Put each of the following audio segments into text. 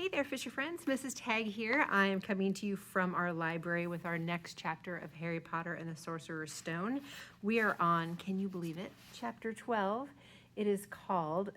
Hey there, Fisher friends. Mrs. Tag here. I am coming to you from our library with our next chapter of Harry Potter and the Sorcerer's Stone. We are on, can you believe it, chapter 12. It is called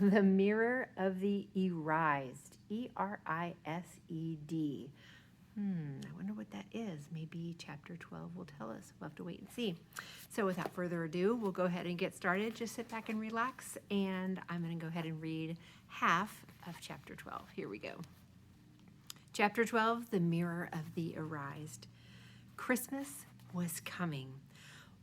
The Mirror of the Erised, E-R-I-S-E-D. I wonder what that is. Maybe chapter 12 will tell us. We'll have to wait and see. So without further ado, we'll go ahead and get started. Just sit back and relax, and I'm going to go ahead and read half of chapter 12. Here we go. Chapter 12, The Mirror of the Erised. Christmas was coming.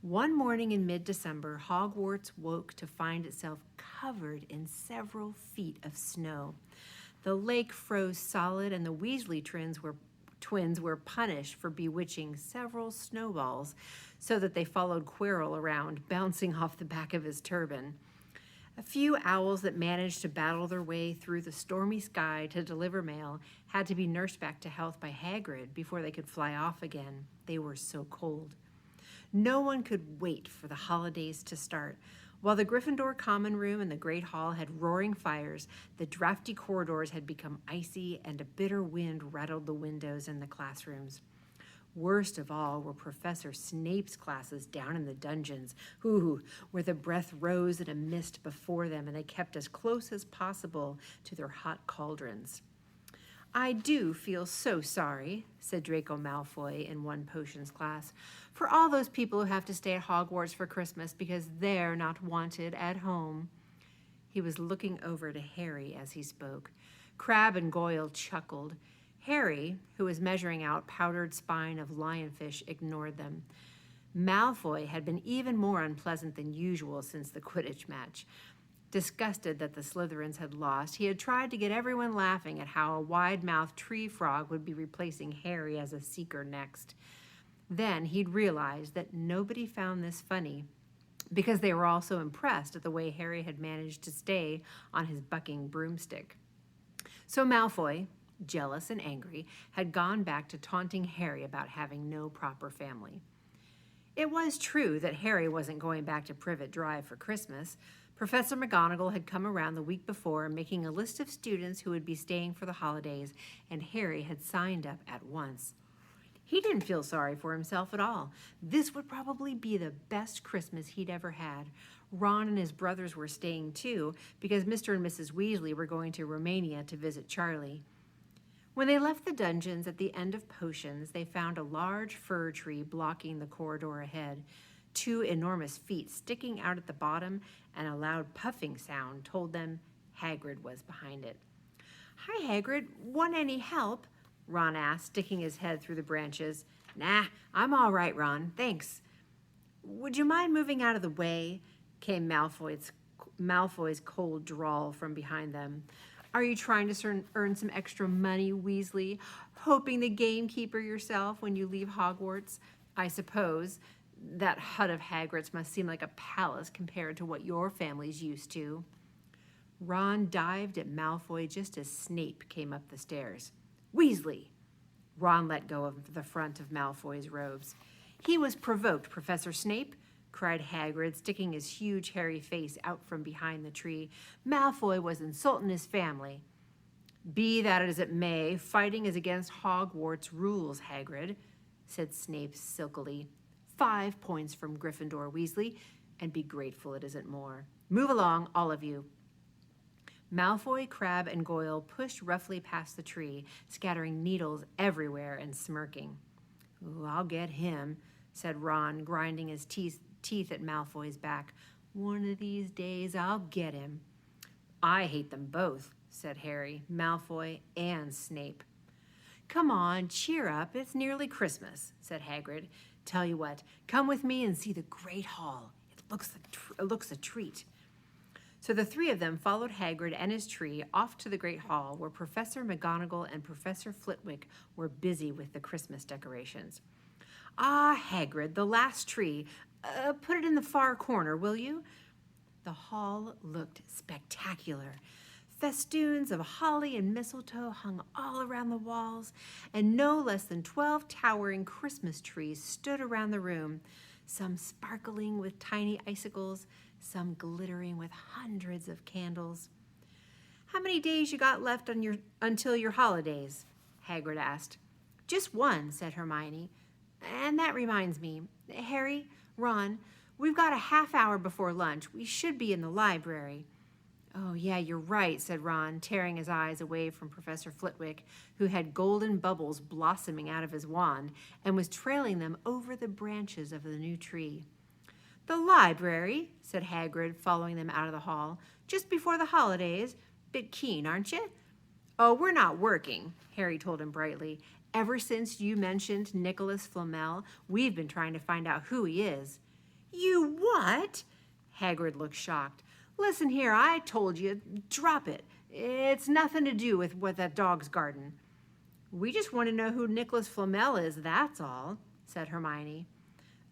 One morning in mid-December, Hogwarts woke to find itself covered in several feet of snow. The lake froze solid, and the Weasley twins were punished for bewitching several snowballs so that they followed Quirrell around, bouncing off the back of his turban. A few owls that managed to battle their way through the stormy sky to deliver mail had to be nursed back to health by Hagrid before they could fly off again. They were so cold. No one could wait for the holidays to start. While the Gryffindor common room and the Great Hall had roaring fires, the drafty corridors had become icy, and a bitter wind rattled the windows in the classrooms. Worst of all were Professor Snape's classes down in the dungeons, where the breath rose in a mist before them, and they kept as close as possible to their hot cauldrons. "I do feel so sorry," said Draco Malfoy in one potions class, "for all those people who have to stay at Hogwarts for Christmas because they're not wanted at home." He was looking over to Harry as he spoke. Crabbe and Goyle chuckled. Harry, who was measuring out powdered spine of lionfish, ignored them. Malfoy had been even more unpleasant than usual since the Quidditch match. Disgusted that the Slytherins had lost, he had tried to get everyone laughing at how a wide-mouthed tree frog would be replacing Harry as a seeker next. Then he'd realized that nobody found this funny because they were all so impressed at the way Harry had managed to stay on his bucking broomstick. So Malfoy, jealous and angry, had gone back to taunting Harry about having no proper family. It was true that Harry wasn't going back to Privet Drive for Christmas. Professor McGonagall had come around the week before, making a list of students who would be staying for the holidays, and Harry had signed up at once. He didn't feel sorry for himself at all. This would probably be the best Christmas he'd ever had. Ron and his brothers were staying too, because Mr. and Mrs. Weasley were going to Romania to visit Charlie. When they left the dungeons at the end of potions, they found a large fir tree blocking the corridor ahead. Two enormous feet sticking out at the bottom, and a loud puffing sound told them Hagrid was behind it. "Hi, Hagrid. Want any help?" Ron asked, sticking his head through the branches. "Nah, I'm all right, Ron. Thanks." "Would you mind moving out of the way?" came Malfoy's cold drawl from behind them. "Are you trying to earn some extra money, Weasley? Hoping to gamekeeper yourself when you leave Hogwarts? I suppose that hut of Hagrid's must seem like a palace compared to what your family's used to." Ron dived at Malfoy just as Snape came up the stairs. "Weasley!" Ron let go of the front of Malfoy's robes. "He was provoked, Professor Snape," cried Hagrid, sticking his huge hairy face out from behind the tree. "Malfoy was insulting his family." "Be that as it may, fighting is against Hogwarts rules, Hagrid," said Snape silkily. 5 points from Gryffindor, Weasley, and be grateful it isn't more. Move along, all of you." Malfoy, Crabbe, and Goyle pushed roughly past the tree, scattering needles everywhere and smirking. "Ooh, I'll get him," said Ron, grinding his teeth at Malfoy's back. "One of these days I'll get him." "I hate them both," said Harry, Malfoy, and Snape. "Come on, cheer up. It's nearly Christmas," said Hagrid. "Tell you what, come with me and see the Great Hall. It looks a treat." So the three of them followed Hagrid and his tree off to the Great Hall, where Professor McGonagall and Professor Flitwick were busy with the Christmas decorations. "Ah, Hagrid, the last tree. Put it in the far corner, will you?" The hall looked spectacular. Festoons of holly and mistletoe hung all around the walls, and no less than 12 towering Christmas trees stood around the room, some sparkling with tiny icicles, some glittering with hundreds of candles. How many days you got left until your holidays? Hagrid asked. Just one, said Hermione. And that reminds me, Harry, Ron, we've got a half hour before lunch. We should be in the library. Oh, yeah, you're right, said Ron, tearing his eyes away from Professor Flitwick, who had golden bubbles blossoming out of his wand and was trailing them over the branches of the new tree. The library, said Hagrid, following them out of the hall, just before the holidays. Bit keen, aren't you? Oh, we're not working, Harry told him brightly. Ever since you mentioned Nicholas Flamel, we've been trying to find out who he is. You what? Hagrid looked shocked. Listen here, I told you, drop it. It's nothing to do with that dog's garden. We just want to know who Nicholas Flamel is, that's all, said Hermione.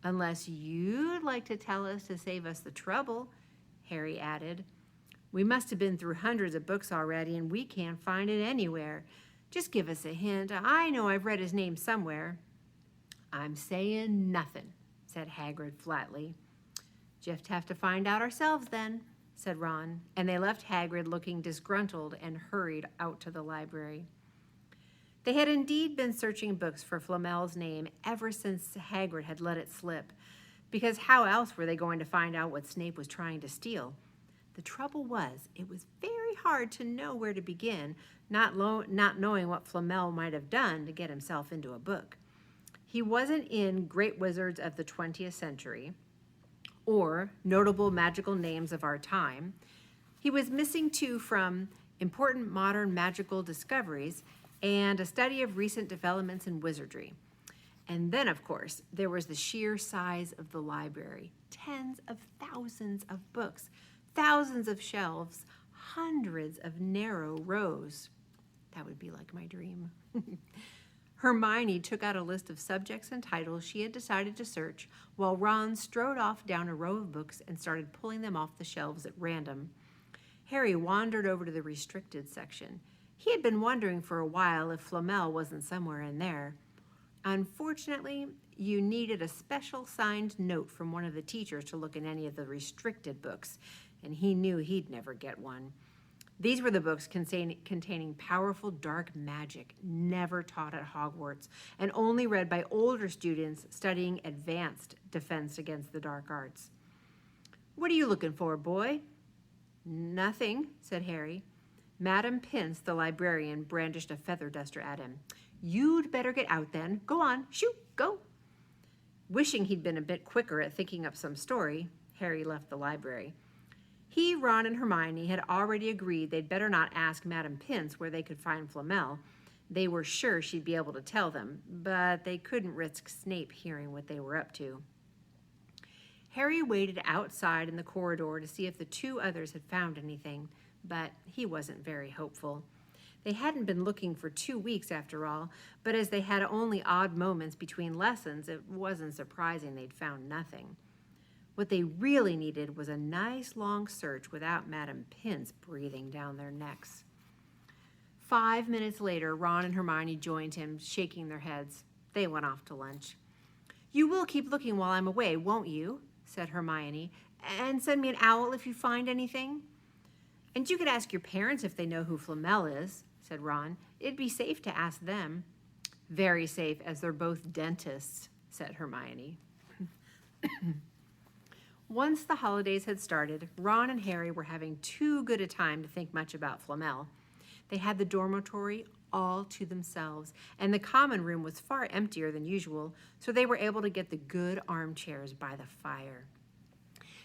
Unless you'd like to tell us to save us the trouble, Harry added. We must have been through hundreds of books already, and we can't find it anywhere. Just give us a hint. I know I've read his name somewhere. I'm saying nothing, said Hagrid flatly. Just have to find out ourselves then, said Ron, and they left Hagrid looking disgruntled and hurried out to the library. They had indeed been searching books for Flamel's name ever since Hagrid had let it slip, because how else were they going to find out what Snape was trying to steal? The trouble was, it was very hard to know where to begin, not knowing what Flamel might have done to get himself into a book. He wasn't in Great Wizards of the 20th Century, or Notable Magical Names of Our Time. He was missing two from Important Modern Magical Discoveries and a study of recent developments in wizardry. And then, of course, there was the sheer size of the library. Tens of thousands of books, thousands of shelves, hundreds of narrow rows. That would be like my dream. Hermione took out a list of subjects and titles she had decided to search, while Ron strode off down a row of books and started pulling them off the shelves at random. Harry wandered over to the restricted section. He had been wondering for a while if Flamel wasn't somewhere in there. Unfortunately, you needed a special signed note from one of the teachers to look in any of the restricted books, and he knew he'd never get one. These were the books containing powerful dark magic, never taught at Hogwarts, and only read by older students studying advanced defense against the dark arts. What are you looking for, boy? Nothing, said Harry. Madam Pince, the librarian, brandished a feather duster at him. You'd better get out then. Go on, shoot, go. Wishing he'd been a bit quicker at thinking up some story, Harry left the library. He, Ron, and Hermione had already agreed they'd better not ask Madam Pince where they could find Flamel. They were sure she'd be able to tell them, but they couldn't risk Snape hearing what they were up to. Harry waited outside in the corridor to see if the two others had found anything, but he wasn't very hopeful. They hadn't been looking for 2 weeks after all, but as they had only odd moments between lessons, it wasn't surprising they'd found nothing. What they really needed was a nice long search without Madam Pince breathing down their necks. 5 minutes later, Ron and Hermione joined him, shaking their heads. They went off to lunch. You will keep looking while I'm away, won't you? Said Hermione. And send me an owl if you find anything. And you could ask your parents if they know who Flamel is, said Ron. It'd be safe to ask them. Very safe, as they're both dentists, said Hermione. Once the holidays had started, Ron and Harry were having too good a time to think much about Flamel. They had the dormitory all to themselves, and the common room was far emptier than usual, so they were able to get the good armchairs by the fire.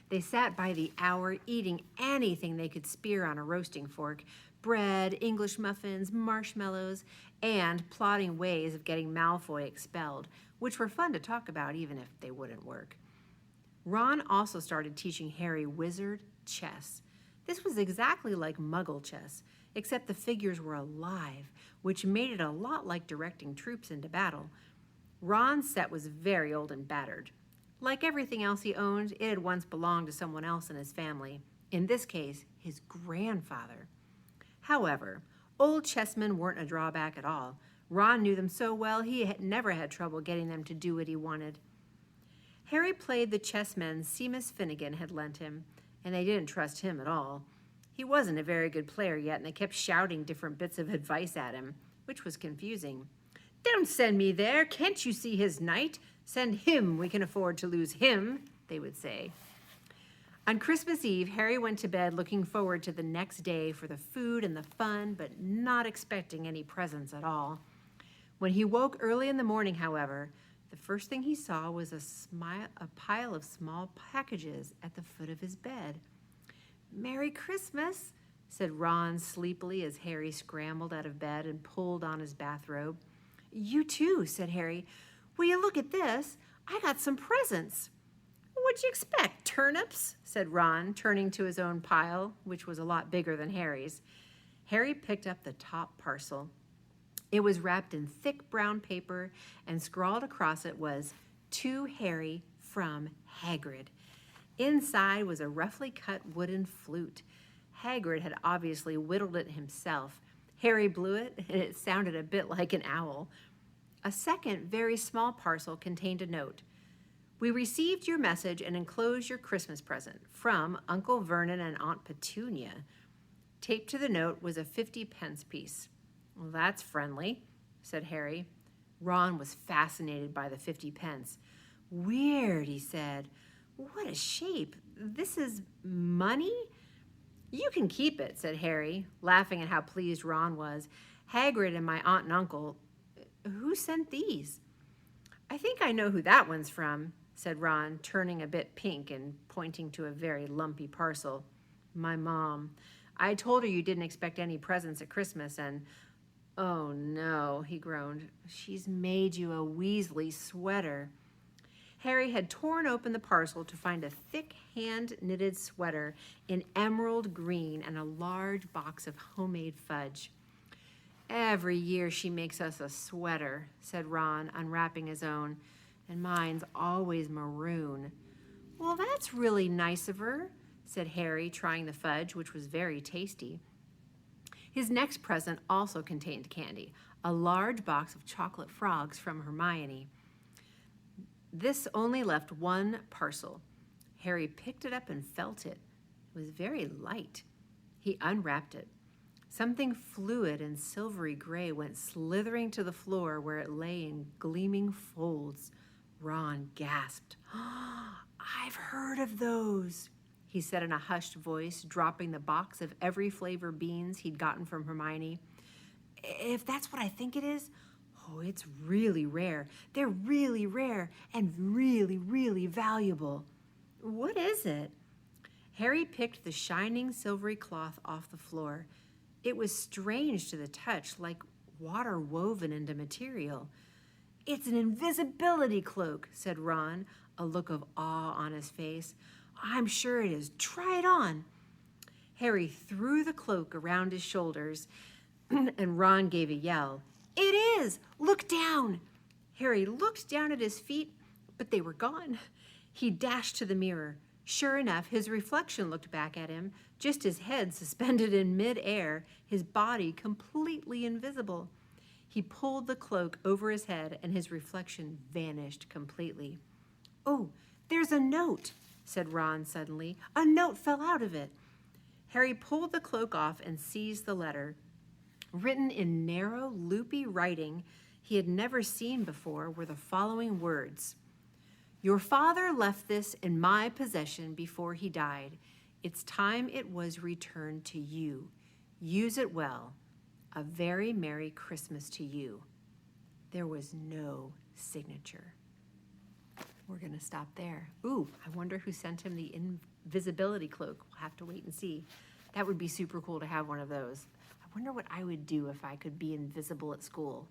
They sat by the hour, eating anything they could spear on a roasting fork, bread, English muffins, marshmallows, and plotting ways of getting Malfoy expelled, which were fun to talk about even if they wouldn't work. Ron also started teaching Harry wizard chess. This was exactly like Muggle chess, except the figures were alive, which made it a lot like directing troops into battle. Ron's set was very old and battered. Like everything else he owned, it had once belonged to someone else in his family, in this case, his grandfather. However, old chessmen weren't a drawback at all. Ron knew them so well he had never had trouble getting them to do what he wanted. Harry played the chessmen Seamus Finnegan had lent him, and they didn't trust him at all. He wasn't a very good player yet, and they kept shouting different bits of advice at him, which was confusing. "Don't send me there. Can't you see his knight? Send him. We can afford to lose him," they would say. On Christmas Eve, Harry went to bed looking forward to the next day for the food and the fun, but not expecting any presents at all. When he woke early in the morning, however, the first thing he saw was a pile of small packages at the foot of his bed. "Merry Christmas," said Ron sleepily as Harry scrambled out of bed and pulled on his bathrobe. "You too," said Harry. "Will you look at this? I got some presents." "What'd you expect, turnips?" said Ron, turning to his own pile, which was a lot bigger than Harry's. Harry picked up the top parcel. It was wrapped in thick brown paper, and scrawled across it was, "To Harry from Hagrid." Inside was a roughly cut wooden flute. Hagrid had obviously whittled it himself. Harry blew it, and it sounded a bit like an owl. A second, very small parcel contained a note. "We received your message and enclosed your Christmas present from Uncle Vernon and Aunt Petunia." Taped to the note was a 50-pence piece. "Well, that's friendly," said Harry. Ron was fascinated by the 50 pence. "Weird," he said. "What a shape. This is money?" "You can keep it," said Harry, laughing at how pleased Ron was. "Hagrid and my aunt and uncle. Who sent these?" "I think I know who that one's from," said Ron, turning a bit pink and pointing to a very lumpy parcel. "My mom. I told her you didn't expect any presents at Christmas, and oh no," he groaned, "she's made you a Weasley sweater." Harry had torn open the parcel to find a thick hand-knitted sweater in emerald green and a large box of homemade fudge. "Every year she makes us a sweater," said Ron, unwrapping his own, "and mine's always maroon." "Well, that's really nice of her," said Harry, trying the fudge, which was very tasty. His next present also contained candy, a large box of chocolate frogs from Hermione. This only left one parcel. Harry picked it up and felt it. It was very light. He unwrapped it. Something fluid and silvery gray went slithering to the floor where it lay in gleaming folds. Ron gasped. "I've heard of those," he said in a hushed voice, dropping the box of every flavor beans he'd gotten from Hermione. "If that's what I think it is, oh, it's really rare. They're really rare and really, really valuable." "What is it?" Harry picked the shining silvery cloth off the floor. It was strange to the touch, like water woven into material. "It's an invisibility cloak," said Ron, a look of awe on his face. "I'm sure it is. Try it on." Harry threw the cloak around his shoulders, and Ron gave a yell. "It is! Look down!" Harry looked down at his feet, but they were gone. He dashed to the mirror. Sure enough, his reflection looked back at him, just his head suspended in mid-air, his body completely invisible. He pulled the cloak over his head, and his reflection vanished completely. "Oh, there's a note," said Ron suddenly. "A note fell out of it." Harry pulled the cloak off and seized the letter. Written in narrow, loopy writing he had never seen before were the following words. "Your father left this in my possession before he died. It's time it was returned to you. Use it well. A very Merry Christmas to you." There was no signature. We're going to stop there. Ooh, I wonder who sent him the invisibility cloak. We'll have to wait and see. That would be super cool to have one of those. I wonder what I would do if I could be invisible at school.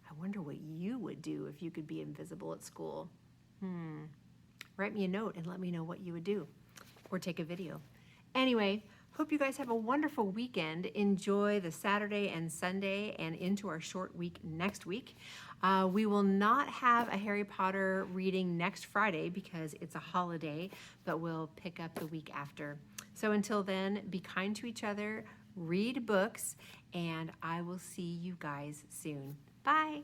I wonder what you would do if you could be invisible at school. Write me a note and let me know what you would do, or take a video. Anyway, hope you guys have a wonderful weekend. Enjoy the Saturday and Sunday and into our short week next week. We will not have a Harry Potter reading next Friday because it's a holiday, but we'll pick up the week after. So until then, be kind to each other, read books, and I will see you guys soon. Bye.